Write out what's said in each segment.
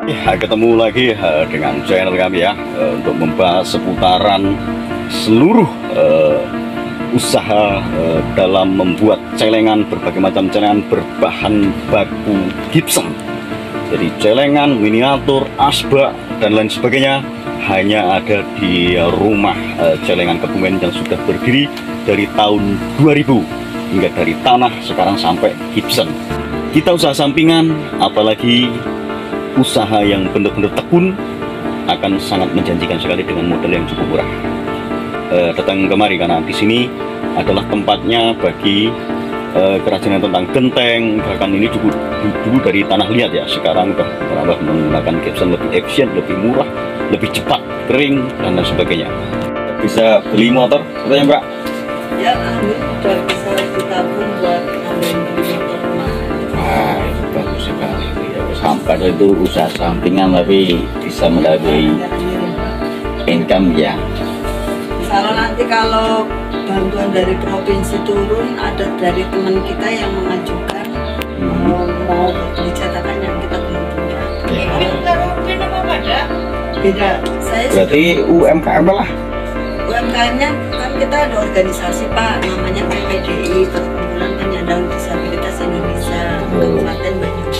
Ya, ketemu lagi dengan channel kami ya, untuk membahas seputaran seluruh usaha dalam membuat celengan, berbagai macam celengan berbahan baku gypsum. Jadi celengan, miniatur, asbak dan lain sebagainya hanya ada di rumah celengan Kebumen yang sudah berdiri dari tahun 2000, hingga dari tanah sekarang sampai gypsum. Kita usaha sampingan, apalagi usaha yang benar-benar tekun, akan sangat menjanjikan sekali dengan modal yang cukup murah. Datang kemari karena di sini adalah tempatnya bagi kerajinan tentang genteng. Bahkan ini dulu dari tanah liat ya, sekarang udah merambah menggunakan gypsum lebih efisien, lebih murah, lebih cepat kering dan lain sebagainya. Bisa beli motor katanya Mbak? Ya, udah bisa ditabung buat ngambil motor rumah. Wah, itu bagus sekali. Sampai itu usaha sampingan tapi bisa melalui income ya. Misalnya nanti kalau bantuan dari provinsi turun, ada dari teman kita yang mengajukan mau beli cetakan yang kita belum punya. Beda. Saya berarti UMKM lah. UMKM-nya kan kita ada organisasi Pak, namanya PPDI, Perkumpulan Penyandang Disabilitas Indonesia, Kabupaten Banyumas.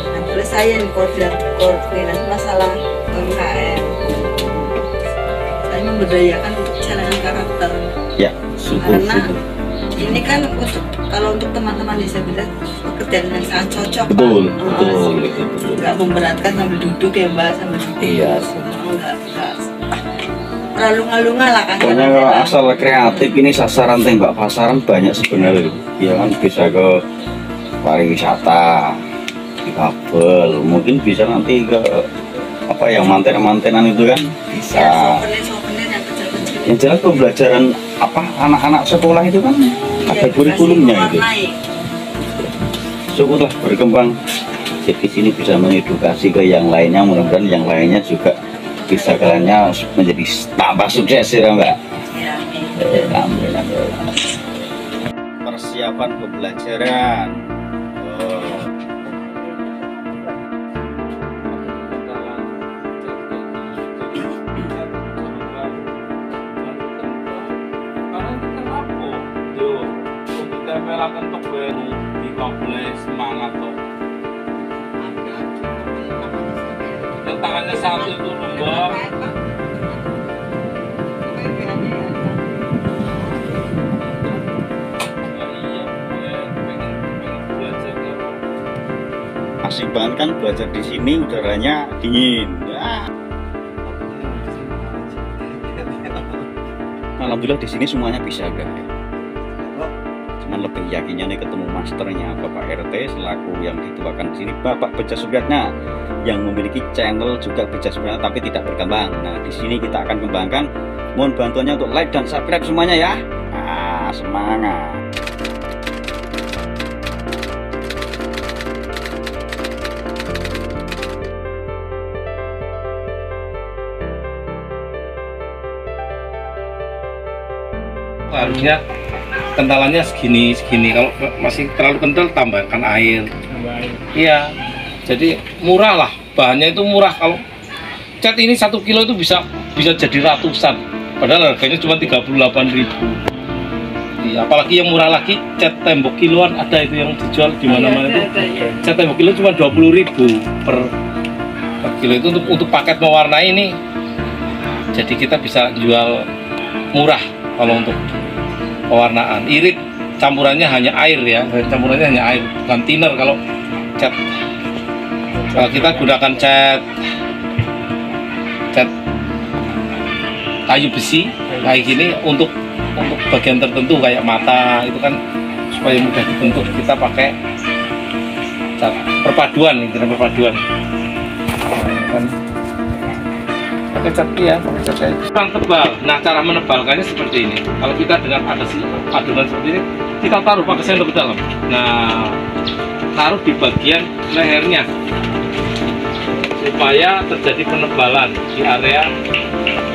Nah, terus saya nih koordinasi masalah UMKM. Saya memberdayakan untuk celengan karakter. Ya, syukur. Karena ini kan kalau untuk teman-teman disabilitas pekerjaan yang sangat cocok. Betul, Pak. betul. Nggak memberatkan sambil duduk ya Mbak, sambil duduk. Iya. Nggak terlalu-ngalunga lah kan. Pokoknya kalau asal kreatif ini sasaran tembak pasaran banyak sebenarnya. Ya kan bisa ke pariwisata, di kabel, mungkin bisa nanti ke apa yang manten-mantenan itu kan bisa. Ya, souvenir yang kecil-kecil. Yang jelas pembelajaran apa anak-anak sekolah itu kan ada kurikulumnya itu. Syukurlah berkembang. Jadi sini bisa mengedukasi ke yang lainnya, mudah-mudahan yang lainnya juga bisa kaliannya menjadi tambah sukses ya Mbak. Amin. Persiapan pembelajaran. Di kompleks semangat tuh. Yang tangannya satu itu lembab. Asik banget kan belajar di sini, udaranya dingin. Ya. Alhamdulillah di sini semuanya bisa guys. Cuman lebih yakinnya nih ketemu masternya Bapak RT selaku yang dituakan di sini, Bapak Beja Supriyatna yang memiliki channel juga Beja Supriyatna tapi tidak berkembang. Nah di sini kita akan kembangkan. Mohon bantuannya untuk like dan subscribe semuanya ya. Nah, semangat. Harusnya kentalannya segini, kalau masih terlalu kental tambahkan air. Iya, jadi murah lah, bahannya itu murah. Kalau cat ini 1 kilo itu bisa jadi ratusan, padahal harganya cuma 38.000. Iya, apalagi yang murah lagi cat tembok kiloan ada itu yang dijual di mana-mana itu. Cat tembok kilo cuma 20.000 per kilo itu untuk paket mewarnai ini. Jadi kita bisa jual murah kalau untuk pewarnaan. Irit campurannya hanya air ya, campurannya hanya air, bukan thinner kalau cat. Kalau kita gunakan cat kayu besi kayak gini untuk bagian tertentu kayak mata itu kan supaya mudah dibentuk, kita pakai cat perpaduan, kan pakai cat ya, pakai cat kurang tebal. Nah, cara menebalkannya seperti ini. Kalau kita dengan adonan seperti ini, kita taruh pakai sendok ke dalam. Nah, taruh di bagian lehernya supaya terjadi penebalan di area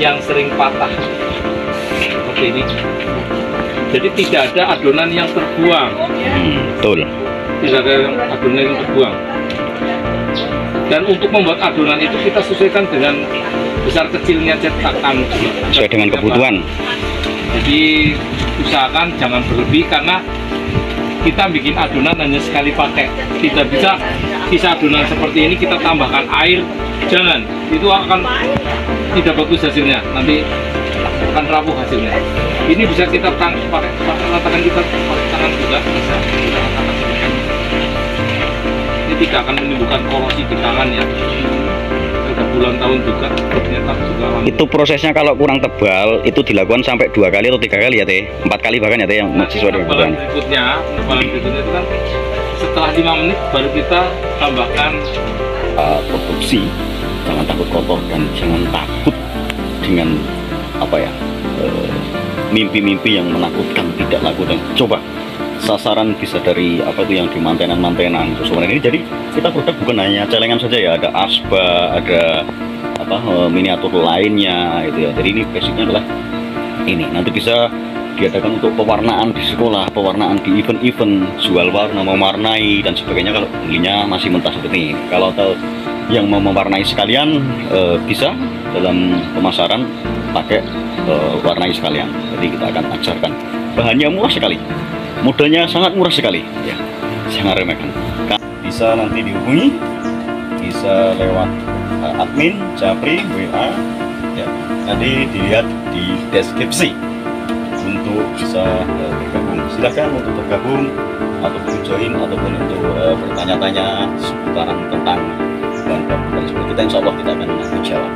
yang sering patah seperti ini. Jadi tidak ada adonan yang terbuang. Betul. Tidak ada adonan yang terbuang. Dan untuk membuat adonan itu kita sesuaikan dengan besar kecilnya cetakan Sesuai dengan kebutuhan. Jadi usahakan jangan berlebih karena kita bikin adonan hanya sekali pakai. Tidak bisa sisa adonan seperti ini kita tambahkan air, jangan, itu akan tidak bagus hasilnya, nanti akan rapuh hasilnya. Ini bisa kita pakai tangan kita, pakai tangan juga bisa. Ini tidak akan menimbulkan korosi di tangan ya. Sudah bulan tahun juga ternyata juga Itu prosesnya kalau kurang tebal itu dilakukan sampai 2 kali atau 3 kali ya teh, 4 kali bahkan ya teh, yang sesuai dengan kebutuhan. Penebalan berikutnya itu kan setelah 5 menit baru kita tambahkan Produksi, jangan takut kotor dan jangan takut dengan apa ya, mimpi-mimpi yang menakutkan, tidak laku, dan coba sasaran bisa dari apa itu yang di mantenan sebenarnya ini. Jadi kita produk bukan hanya celengan saja ya, ada asba, ada apa miniatur lainnya itu ya. Jadi ini basicnya adalah ini nanti bisa diadakan untuk pewarnaan di sekolah, pewarnaan di event-event, jual warna, mewarnai dan sebagainya. Kalau belinya masih mentah seperti ini, kalau yang mau mewarnai sekalian bisa dalam pemasaran pakai warnai sekalian. Jadi kita akan ajarkan, bahannya murah sekali, modalnya sangat murah sekali ya, sangat remehkan. Bisa nanti dihubungi, bisa lewat admin, Japri, WA ya, nanti dilihat di deskripsi untuk bisa bergabung. Silahkan untuk bergabung ataupun join ataupun untuk bertanya-tanya seputaran tentang bahan baku dan seperti kita, insya Allah kita akan menjawab.